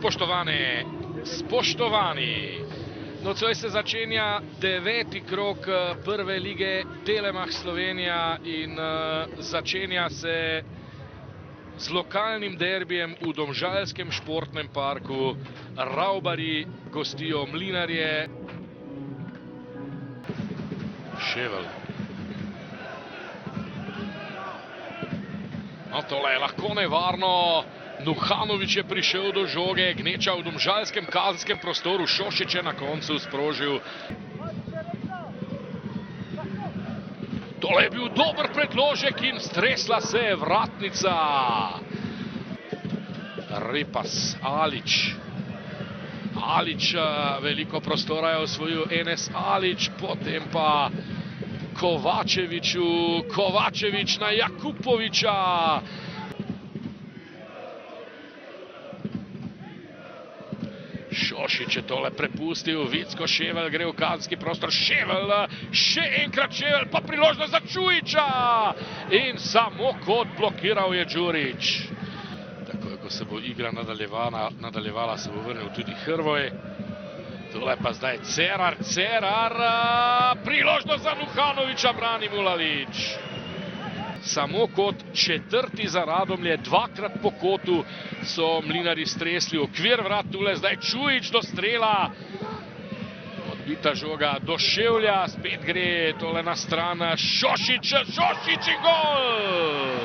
Spoštovane, spoštovani, nocoj se začenja 9. krog prve lige Telemach Slovenija in začenja se z lokalnim derbijem v domžalskem športnem parku. Ravbarji gostijo Mlinarje. Ševel. No, tole je lahko nevarno. Nuhanovič je prišel do žoge, gneča v domžalskem kazenskem prostoru, Šošić je na koncu sprožil. Tole je bil dober predložek in stresla se je vratnica. Repas, Alić. Alić, veliko prostora je osvojil Enes Alić, potem pa Kovačević na Jakupovića. Šošić je tole prepustil, Vicko, Ševel gre v kazenski prostor, Ševel, še enkrat Ševel, pa priložnost za Čujića in samo kot blokiral je Đurić. Takoj, ko se bo igra nadaljevala, se bo vrnil tudi Hrvoj. Tole pa zdaj Cerar, priložnost za Nuhanovića, brani Mulalić. Samo kot četrti za Radomlje, dvakrat po kotu so Mlinarji stresli okvir vrat, tule zdaj Čujić do strela. Odbita žoga do Ševlja, spet gre tole na stran Šošić in gol!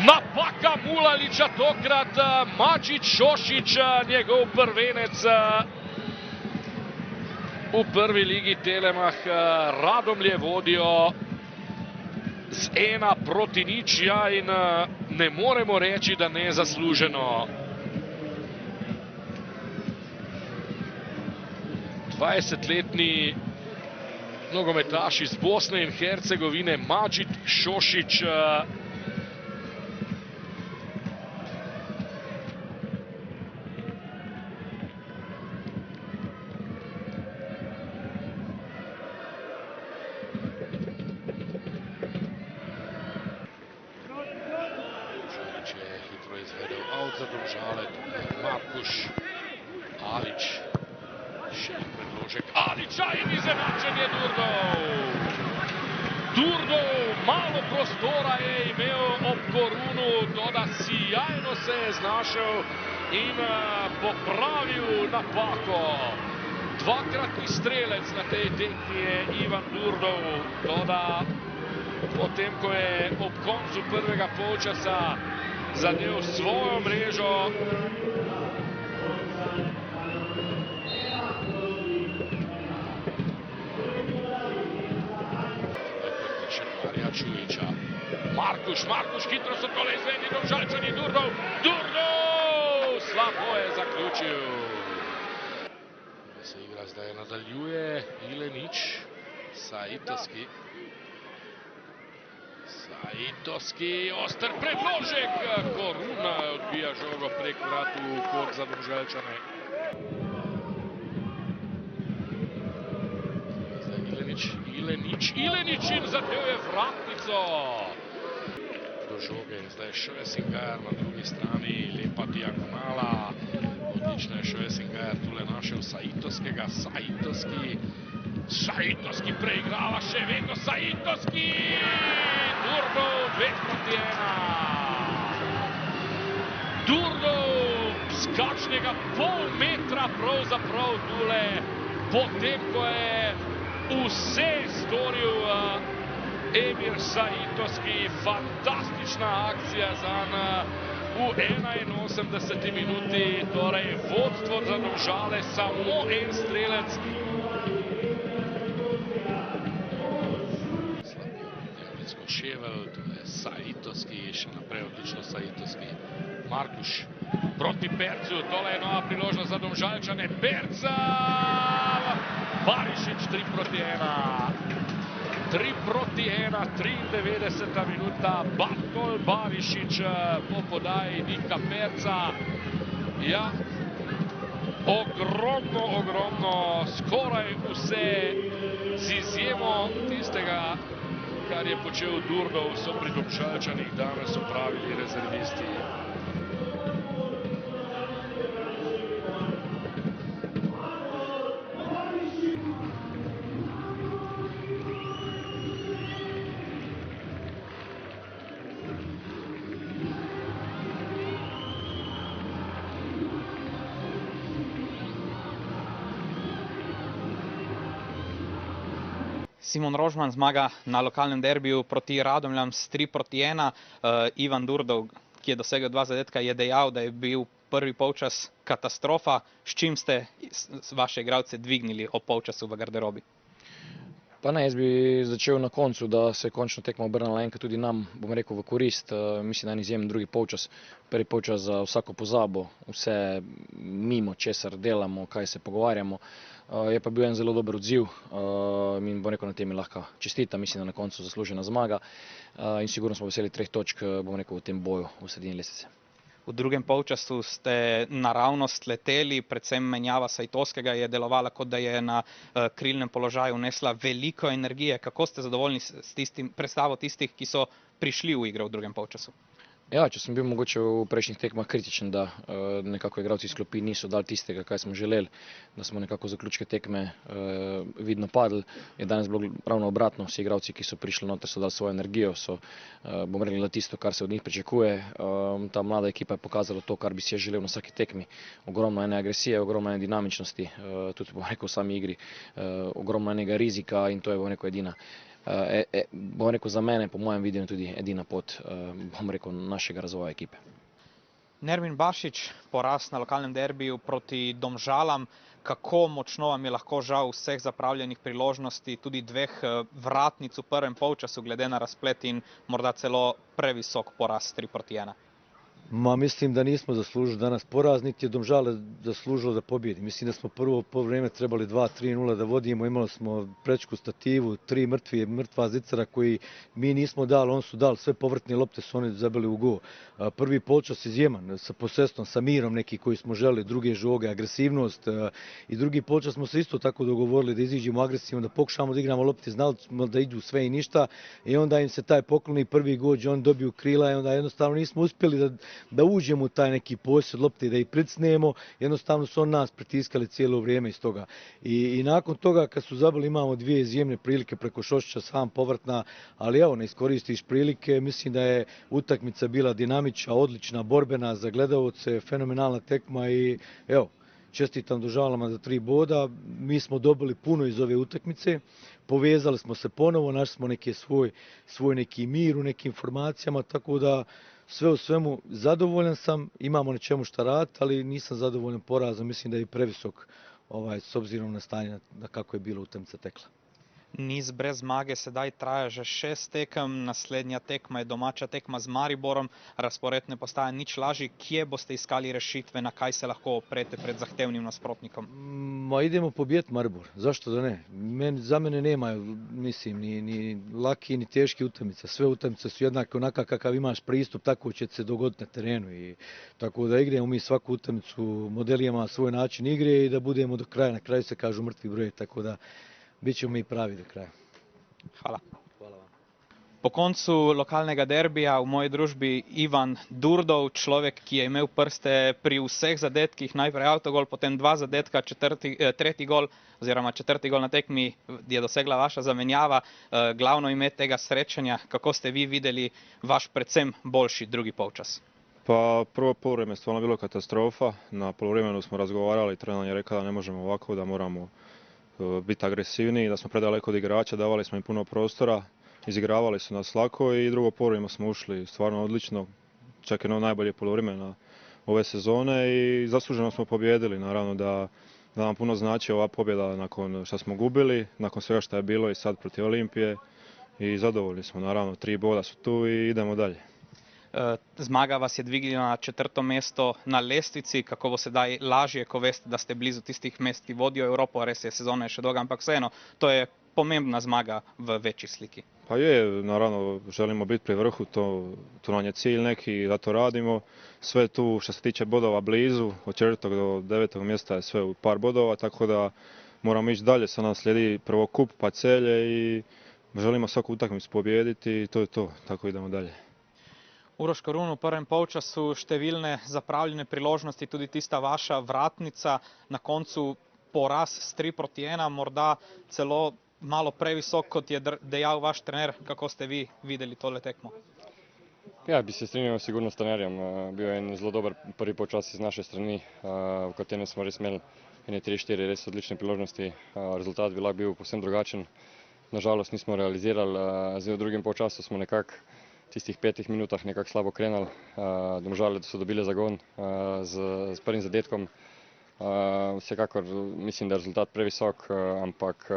Napaka Mulalića tokrat, Madžić Šošić, njegov prvenec v prvi ligi Telemach. Radomlje vodijo z 1-0, ja, in ne moremo reči, da nezasluženo. 20-letni nogometaš iz Bosne in Hercegovine, Madžić Šošić, za Domžale, Markuš, Alić, še en predložek Alića in izenačenje Durdov. Malo prostora je imel ob Korunu, toda sijajno se je znašel in popravil napako. Dvakratni strelec na tej tekmi je Ivan Durdov, toda potem, ko je ob koncu prvega polčasa zadel svojo mrežo. Marija Čujića. Markuš, hitro so tole izvedli Domžalčani, Durdov, slabo je zaključil. Se igra zdaj nadaljuje, Ilenić, Saitovski, oster predložek, Koruna odbija žogo prek vrat v kot za Domžalčane. Zdaj Ilenić in zadev je vratnico. Do žoge je zdaj Švesingar na drugi strani, lepa diagonala. Odlično je Švesingar tule našel Saitovskega, Saitovski preigrava, še vedno Saitovski. Durdov 2-1. Durdov z kakšnega pol metra pravzaprav tule, potem ko je vse storil Emir Saitovski. Fantastična akcija zanj v 81. minuti, torej vodstvo za Domžale, samo en strelec. Ševel, to je Saitovski, še naprej odlično Saitovski. Markuš proti Percu, tole je nova priložnost za Domžalčane. Perca, Barišić 3-1. 3-1, 93. minuta, Bartol Barišić po podaji Nika Perca. Ja, ogromno, skoraj vse, z izjemo tistega, kar je počel Durdov, so pri Domžalčanih danes opravili rezervisti. Simon Rožman zmaga na lokalnem derbiju proti Radomljam s 3-1. Ivan Durdov, ki je dosegel 2 zadetka, je dejal, da je bil prvi polčas katastrofa. S čim ste vaše igralce dvignili ob polčasu v garderobi? Pa ne, jaz bi začel na koncu, da se je končno tekma obrnila enkrat tudi nam, bom rekel, v korist. Mislim, da je izjemen drugi polčas. Prvi polčas za vsako pozabo, vse mimo česar delamo, kaj se pogovarjamo. Je pa bil en zelo dober odziv in bom rekel, na tem je lahko čestita, mislim, da na koncu zaslužena zmaga. In sigurno smo veseli 3 točk, bom rekel, v tem boju v sredini lestvice. V drugem polčasu ste naravnost leteli, predvsem menjava Sajtovskega je delovala, kot da je na krilnem položaju vnesla veliko energije. Kako ste zadovoljni s predstavo tistih, ki so prišli v igro v drugem polčasu? Ja, če sem bil mogoče v prejšnjih tekmah kritičen, da nekako igralci iz klopi niso dali tistega, kaj smo želeli, da smo nekako zaključke tekme vidno padli, je danes bilo ravno obratno. Vsi igralci, ki so prišli noter, so dali svojo energijo, so, bom rekel, tisto, kar se od njih pričakuje. Ta mlada ekipa je pokazala to, kar bi si želel na vsaki tekmi. Ogromno ene agresije, ogromno ene dinamičnosti, tudi, bom rekel, v sami igri, ogromno enega rizika in to je, bom rekel, edina. Bom rekel, za mene, po mojem videnju, tudi edina pot, bom rekel, našega razvoja ekipe. Nermin Bašić, poraz na lokalnem derbiju proti Domžalam. Kako močno vam je lahko žal vseh zapravljenih priložnosti, tudi 2 vratnic v prvem polčasu, glede na razplet in morda celo previsok poraz 3-1? Mislim da nismo zaslužili danas poraz, niti je Domžale zaslužilo da pobjedi. Mislim da smo prvo poluvreme trebali 2-3-0 da vodimo, imali smo prečku stativu, 3 mrtva zicara koji mi nismo dali, oni su dali sve povrtne lopte, su oni zabili u gol. Prvi polčas izjeman, sa posestvom, sa mirom neki koji smo želi, druge žoge, agresivnost i drugi polčas smo se isto tako dogovorili da iziđemo agresivno, da pokušamo da igramo lopte, znali smo da idu sve i ništa i onda im se taj pokloni prvi gol, oni dobiju krila i onda jednostavno nismo uspjeli da uđemo u taj neki posjed lopte i da ih pricnemo, jednostavno su on nas pritiskali cijelo vrijeme iz toga. I nakon toga kad su zabili imamo 2 izjemne prilike preko Šošića, sam povrtna, ali evo ne iskoristiš prilike, mislim da je utakmica bila dinamična, odlična, borbena za gledaoce, fenomenalna tekma i evo, čestitam Domžalama za 3 boda, mi smo dobili puno iz ove utakmice, povezali smo se ponovo, našli smo neki svoj neki mir u nekim informacijama, tako da sve u svemu zadovoljan sam, imamo na čemu šta raditi, ali nisam zadovoljan porazom, mislim da je previsok s obzirom na stanje kako je bilo utakmica tekla. Niz brez zmage sedaj traja že 6 tekem, naslednja tekma je domača tekma z Mariborom, razpored ne postaja nič lažji. Kje boste iskali rešitve, na kaj se lahko oprete pred zahtevnim nasprotnikom? Idemo pobijeti Maribor, zašto da ne? Za mene nema, mislim, ni laki ni teški utakmica. Sve utakmice su jednake, onaka kakav imaš pristup, tako će se dogoditi na terenu. I tako da igramo mi svaku utakmicu modelima svoj način igre i da budemo do kraja. Na kraju se kažu mrtvi broj, tako da bit ćemo mi pravi do kraja. Hvala. Po koncu lokalnega derbija v moji družbi Ivan Durdov, človek, ki je imel prste pri vseh zadetkih, najprej avtogol, potem 2 zadetka, tretji gol oziroma 4. gol na tekmi je dosegla vaša zamenjava, glavno ime tega srečanja. Kako ste vi videli vaš predvsem boljši drugi polčas? Pa prvo poluvreme je stvarno bilo katastrofa. Na poluvremenu smo razgovarali, trener je rekao da ne možemo ovako, da moramo biti agresivniji, da smo predaleko od igrača, davali smo im puno prostora, izigravali su nas lako i drugo poluvreme smo ušli stvarno odlično, čak jedno najbolje poluvreme ove sezone i zasluženo smo pobjedili. Naravno da nam puno znači ova pobjeda nakon što smo gubili, nakon svega što je bilo i sad protiv Olimpije i zadovoljni smo. Naravno 3 boda su tu i idemo dalje. Zmaga vas je dvignila na 4. mesto na lestvici. Kako bo sedaj lažje, ko veste, da ste blizu tistih mest, ki vodijo Evropo? Res je, sezona je še dolga, ampak vseeno, to je pomembna zmaga v večji sliki. Pa je, naravno, želimo biti pri vrhu, to nam je cilj neki, da to radimo. Sve tu što se tiče bodova blizu, od 4. do 9. mjesta je sve u par bodova, tako da moramo ići dalje. Sad nas slijedi prvo kup, pa Celje i želimo svaku utakmicu pobijediti i to je to, tako idemo dalje. Uroš Korun, v prvem polčasu številne zapravljene priložnosti, tudi tista vaša vratnica, na koncu poraz s 3-1, morda celo malo previsok, kot je dejal vaš trener. Kako ste vi videli tole tekmo? Ja, bi se strinjal sigurno s trenerjem. Bil je en zelo dober prvi polčas iz naše strani, v katerem smo res imeli ene 3-4 res odlične priložnosti. Rezultat bi lahko bil povsem drugačen. nažalost nismo realizirali. Zdaj v drugem polčasu smo nekako v tistih 5 minutah nekako slabo krenili. Domžale so dobile zagon s prvim zadetkom. Vsekakor mislim, da je rezultat previsok, ampak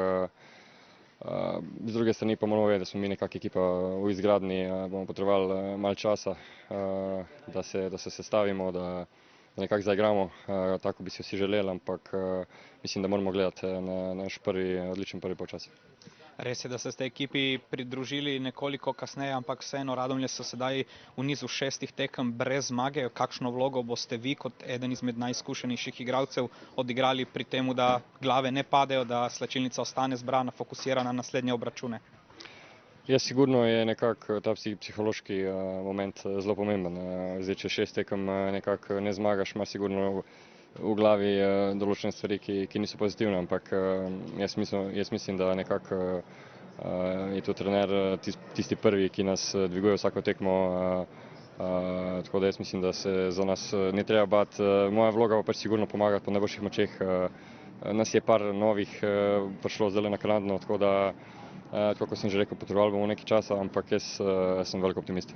z druge strani pa moramo vedeti, da smo mi nekako ekipa v izgradnji, bomo potrebovali malo časa, da se sestavimo, da nekako zaigramo, tako bi si vsi želeli, ampak mislim, da moramo gledati na naš odličen prvi polčas. Res je, da se ste ekipi pridružili nekoliko kasneje, ampak vseeno Radomlje so sedaj v nizu 6 tekem brez zmage. Kakšno vlogo boste vi kot eden izmed najizkušenejših igralcev odigrali pri tem, da glave ne padejo, da slačilnica ostane zbrana, fokusirana na naslednje obračune? Ja, sigurno je nekako ta psihološki moment zelo pomemben. Zdaj, če 6 tekem nekako ne zmagaš, ima sigurno v glavi določene stvari, ki niso pozitivne, ampak jaz mislim, da nekako je to trener tisti prvi, ki nas dviguje vsako tekmo, tako da jaz mislim, da se za nas ne treba bati. Moja vloga pa pač sigurno pomagati po najboljših močeh. Nas je par novih prišlo zdaj naknadno, tako da, kot sem že rekel, potrebovali bomo nekaj časa, ampak jaz sem velik optimist.